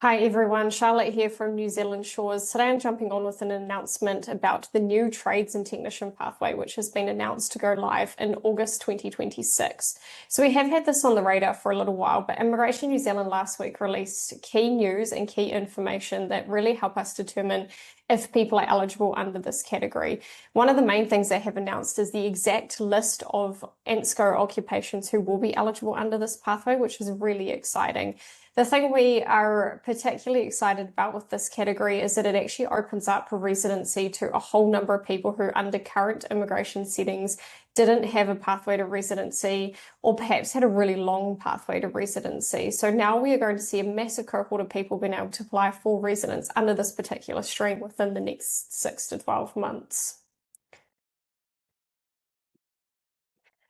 Hi everyone, Charlotte here from New Zealand Shores. Today I'm jumping on with an announcement about the new Trades and Technician pathway, which has been announced to go live in August 2026. So we have had this on the radar for a little while, but Immigration New Zealand last week released key news and key information that really help us determine if people are eligible under this category. One of the main things they have announced is the exact list of ENSCO occupations who will be eligible under this pathway, which is really exciting. The thing we are particularly excited about with this category is that it actually opens up a residency to a whole number of people who, under current immigration settings, didn't have a pathway to residency or perhaps had a really long pathway to residency. So now we are going to see a massive cohort of people being able to apply for residence under this particular stream within the next 6 to 12 months.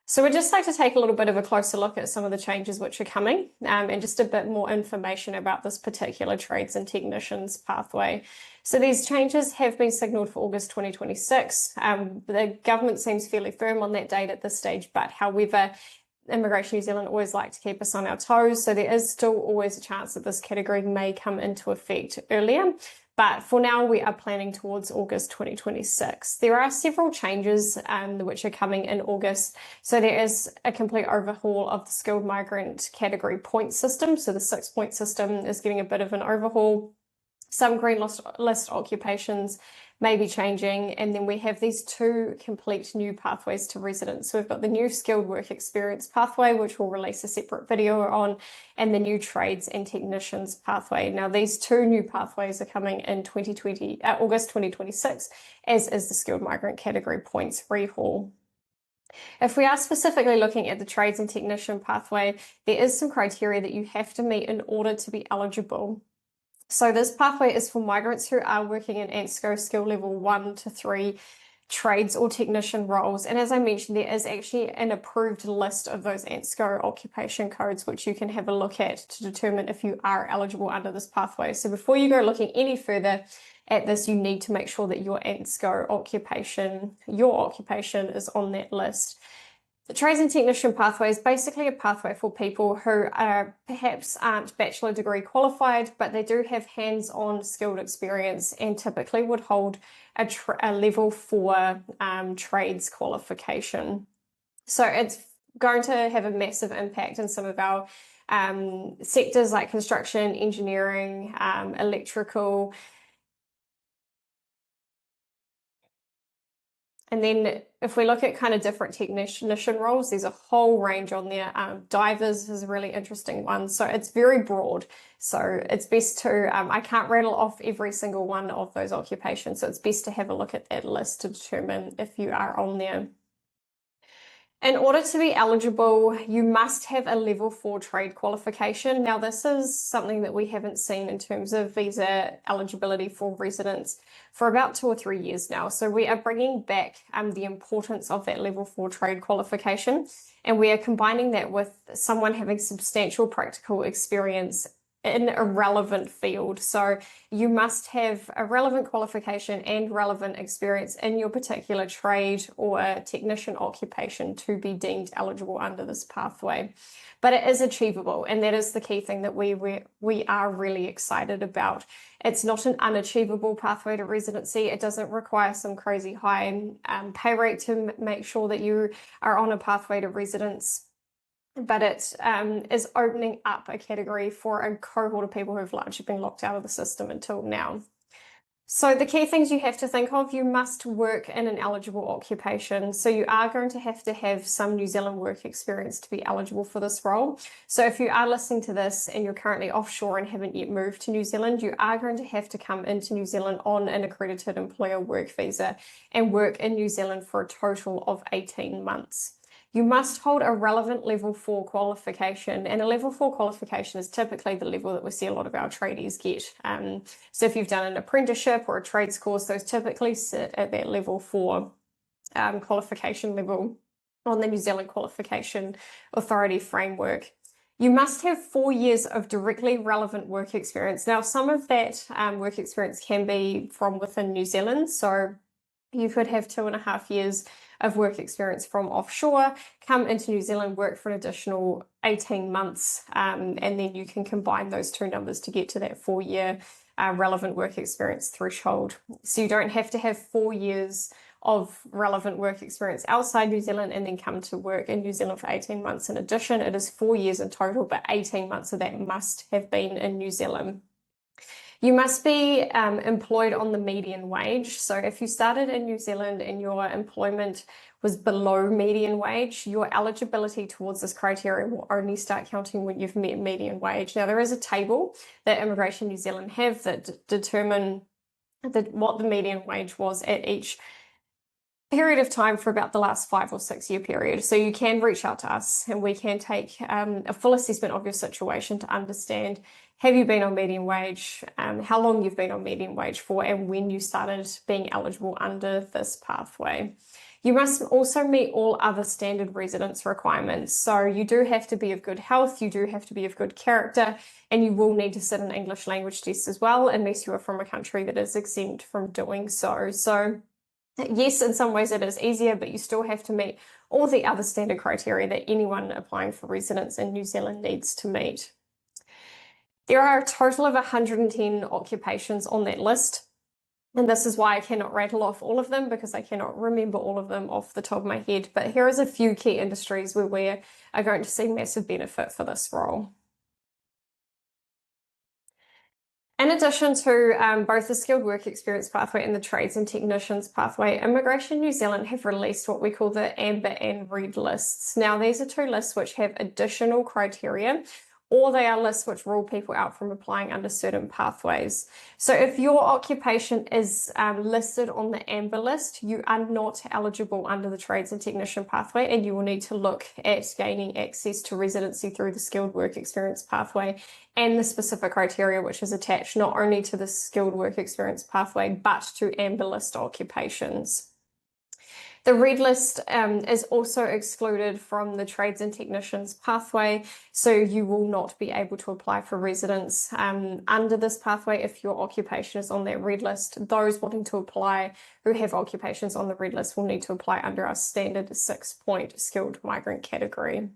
So we'd just like to take a little bit of a closer look at some of the changes which are coming and just a bit more information about this particular Trades and Technicians pathway. So these changes have been signalled for August 2026. The government seems fairly firm on that date at this stage, but however, Immigration New Zealand always like to keep us on our toes, so there is still always a chance that this category may come into effect earlier. But for now, we are planning towards August 2026. There are several changes which are coming in August. So there is a complete overhaul of the Skilled Migrant category point system. So the 6-point system is getting a bit of an overhaul. Some green list occupations may be changing, and then we have these two complete new pathways to residence. So we've got the new skilled work experience pathway, which we'll release a separate video on, and the new Trades and Technicians pathway. Now these two new pathways are coming in August 2026, as is the skilled migrant category points rehaul. If we are specifically looking at the Trades and Technician pathway, there is some criteria that you have to meet in order to be eligible. So this pathway is for migrants who are working in ENSCO skill level 1 to 3 trades or technician roles. And as I mentioned, there is actually an approved list of those ENSCO occupation codes, which you can have a look at to determine if you are eligible under this pathway. So before you go looking any further at this, you need to make sure that your ENSCO occupation, your occupation is on that list. The Trades and Technician pathway is basically a pathway for people who perhaps aren't bachelor degree qualified, but they do have hands-on skilled experience and typically would hold a level 4 trades qualification. So it's going to have a massive impact in some of our sectors like construction, engineering, electrical. And then if we look at kind of different technician roles, there's a whole range on there. Divers is a really interesting one. So it's very broad. So it's best to, I can't rattle off every single one of those occupations. So it's best to have a look at that list to determine if you are on there. In order to be eligible, you must have a level 4 trade qualification. Now, this is something that we haven't seen in terms of visa eligibility for residents for about 2 or 3 years now. So we are bringing back the importance of that level 4 trade qualification, and we are combining that with someone having substantial practical experience in a relevant field. So you must have a relevant qualification and relevant experience in your particular trade or technician occupation to be deemed eligible under this pathway. But it is achievable, and that is the key thing that we are really excited about. It's not an unachievable pathway to residency. It doesn't require some crazy high pay rate to make sure that you are on a pathway to residence, but it is opening up a category for a cohort of people who have largely been locked out of the system until now. So the key things you have to think of, you must work in an eligible occupation. So you are going to have some New Zealand work experience to be eligible for this role. So if you are listening to this and you're currently offshore and haven't yet moved to New Zealand, you are going to have to come into New Zealand on an accredited employer work visa and work in New Zealand for a total of 18 months. You must hold a relevant level 4 qualification, and a level 4 qualification is typically the level that we see a lot of our tradies get. So if you've done an apprenticeship or a trades course, those typically sit at that level 4 qualification level on the New Zealand Qualification Authority framework. You must have 4 years of directly relevant work experience. Now, some of that work experience can be from within New Zealand, so you could have 2.5 years of work experience from offshore, come into New Zealand, work for an additional 18 months, and then you can combine those two numbers to get to that 4-year relevant work experience threshold. So you don't have to have 4 years of relevant work experience outside New Zealand and then come to work in New Zealand for 18 months. In addition, it is 4 years in total, but 18 months of that must have been in New Zealand. You must be employed on the median wage. So if you started in New Zealand and your employment was below median wage, your eligibility towards this criteria will only start counting when you've met median wage. Now, there is a table that Immigration New Zealand have that determine what the median wage was at each period of time for about the last 5 or 6 year period. So you can reach out to us and we can take a full assessment of your situation to understand, have you been on median wage, how long you've been on median wage for, and when you started being eligible under this pathway. You must also meet all other standard residence requirements. So you do have to be of good health, you do have to be of good character, and you will need to sit an English language test as well, unless you are from a country that is exempt from doing so. So yes, in some ways it is easier, but you still have to meet all the other standard criteria that anyone applying for residence in New Zealand needs to meet. There are a total of 110 occupations on that list. And this is why I cannot rattle off all of them, because I cannot remember all of them off the top of my head. But here is a few key industries where we are going to see massive benefit for this role. In addition to both the skilled work experience pathway and the trades and technicians pathway, Immigration New Zealand have released what we call the amber and red lists. Now, these are two lists which have additional criteria, or they are lists which rule people out from applying under certain pathways. So if your occupation is listed on the amber list, you are not eligible under the trades and technician pathway, and you will need to look at gaining access to residency through the skilled work experience pathway and the specific criteria which is attached not only to the skilled work experience pathway, but to amber list occupations. The red list is also excluded from the trades and technicians pathway, so you will not be able to apply for residence under this pathway if your occupation is on that red list. Those wanting to apply who have occupations on the red list will need to apply under our standard 6-point skilled migrant category.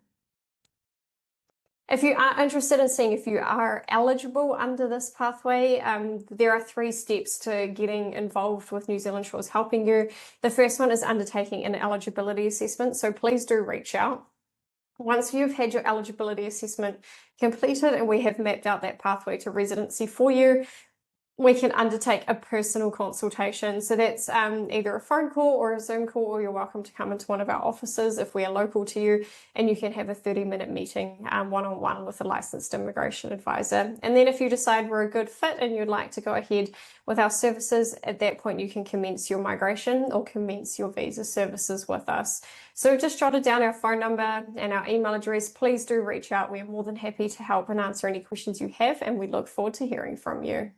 If you are interested in seeing if you are eligible under this pathway, there are 3 steps to getting involved with New Zealand Shores helping you. The first one is undertaking an eligibility assessment, so please do reach out. Once you've had your eligibility assessment completed and we have mapped out that pathway to residency for you, we can undertake a personal consultation. So that's either a phone call or a Zoom call, or you're welcome to come into one of our offices if we are local to you, and you can have a 30-minute meeting one-on-one with a licensed immigration advisor. And then if you decide we're a good fit and you'd like to go ahead with our services, at that point you can commence your migration or commence your visa services with us. So we've just jotted down our phone number and our email address. Please do reach out. We're more than happy to help and answer any questions you have, and we look forward to hearing from you.